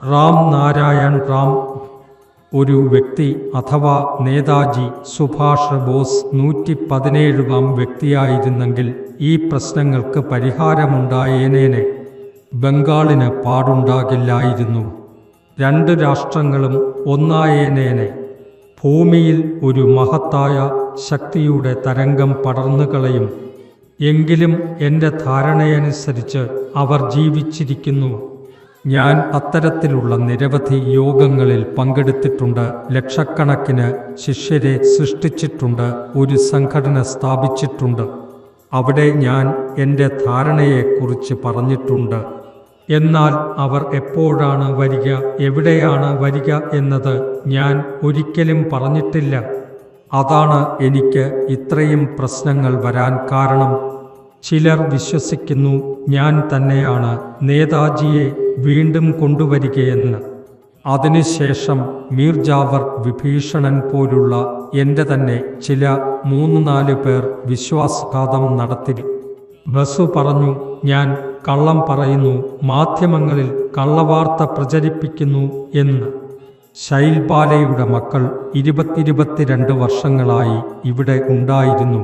റാം നാരായൺ റാം ഒരു വ്യക്തി അഥവാ നേതാജി സുഭാഷ് ബോസ് 117-ാം വ്യക്തിയായിരുന്നെങ്കിൽ ഈ പ്രശ്നങ്ങൾക്ക് പരിഹാരമുണ്ടായേനേനെ. ബംഗാളിന് പാടുണ്ടാകില്ലായിരുന്നു. രണ്ട് രാഷ്ട്രങ്ങളും ഒന്നായേനേനെ. ഭൂമിയിൽ ഒരു മഹത്തായ ശക്തിയുടെ തരംഗം പടർന്നുകളയും. എങ്കിലും എൻ്റെ ധാരണയനുസരിച്ച് അവർ ജീവിച്ചിരിക്കുന്നു. ഞാൻ അത്തരത്തിലുള്ള നിരവധി യോഗങ്ങളിൽ പങ്കെടുത്തിട്ടുണ്ട്. ലക്ഷക്കണക്കിന് ശിഷ്യരെ സൃഷ്ടിച്ചിട്ടുണ്ട്. ഒരു സംഘടന സ്ഥാപിച്ചിട്ടുണ്ട്. അവിടെ ഞാൻ എൻ്റെ ധാരണയെക്കുറിച്ച് പറഞ്ഞിട്ടുണ്ട്. എന്നാൽ അവർ എപ്പോഴാണ് വരിക, എവിടെയാണ് വരിക എന്നത് ഞാൻ ഒരിക്കലും പറഞ്ഞിട്ടില്ല. അതാണ് എനിക്ക് ഇത്രയും പ്രശ്നങ്ങൾ വരാൻ കാരണം. ചിലർ വിശ്വസിക്കുന്നു ഞാൻ തന്നെയാണ് നേതാജിയെ വീണ്ടും കൊണ്ടുവരികയെന്ന്. അതിനുശേഷം മീർ ജാഫർ വിഭീഷണൻ പോലുള്ള എൻ്റെ തന്നെ ചില 3-4 പേർ വിശ്വാസഘാതം നടത്തി. ബസു പറഞ്ഞു ഞാൻ കള്ളം പറയുന്നു, മാധ്യമങ്ങളിൽ കള്ളവാർത്ത പ്രചരിപ്പിക്കുന്നു എന്ന്. ശൈൽബാലയുടെ മക്കൾ 22 വർഷങ്ങളായി ഇവിടെ ഉണ്ടായിരുന്നു.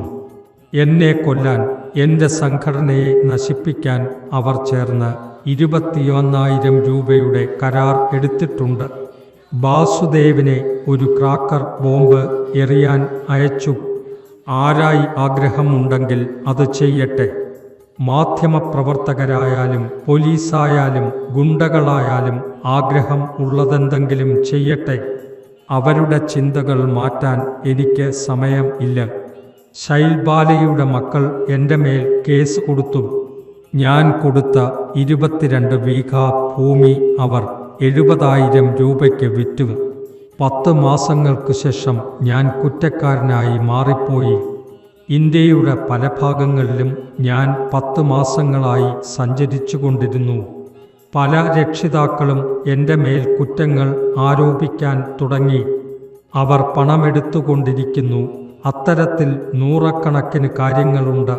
എന്നെ കൊല്ലാൻ, എൻ്റെ സംഘടനയെ നശിപ്പിക്കാൻ അവർ ചേർന്ന് 21,000 രൂപയുടെ കരാർ എടുത്തിട്ടുണ്ട്. ബാസുദേവിനെ ഒരു ക്രാക്കർ ബോംബ് എറിയാൻ അയച്ചു. ആരായി ആഗ്രഹമുണ്ടെങ്കിൽ അത് ചെയ്യട്ടെ. മാധ്യമപ്രവർത്തകരായാലും പോലീസായാലും ഗുണ്ടകളായാലും ആഗ്രഹം ഉള്ളതെന്തെങ്കിലും ചെയ്യട്ടെ. അവരുടെ ചിന്തകൾ മാറ്റാൻ എനിക്ക് സമയം ഇല്ല. ശൈൽബാലയുടെ മക്കൾ എൻ്റെ മേൽ കേസ് കൊടുത്തു. ഞാൻ കൊടുത്ത 22 വീഘ ഭൂമി അവർ 70,000 രൂപയ്ക്ക് വിറ്റു. 10 മാസങ്ങൾക്ക് ശേഷം ഞാൻ കുറ്റക്കാരനായി മാറിപ്പോയി. ഇന്ത്യയുടെ പല ഭാഗങ്ങളിലും ഞാൻ 10 മാസങ്ങളായി സഞ്ചരിച്ചുകൊണ്ടിരുന്നു. പല രക്ഷിതാക്കളും എൻ്റെ മേൽ കുറ്റങ്ങൾ ആരോപിക്കാൻ തുടങ്ങി. അവർ പണമെടുത്തുകൊണ്ടിരിക്കുന്നു. അത്തരത്തിൽ നൂറക്കണക്കിന് കാര്യങ്ങളുണ്ട്.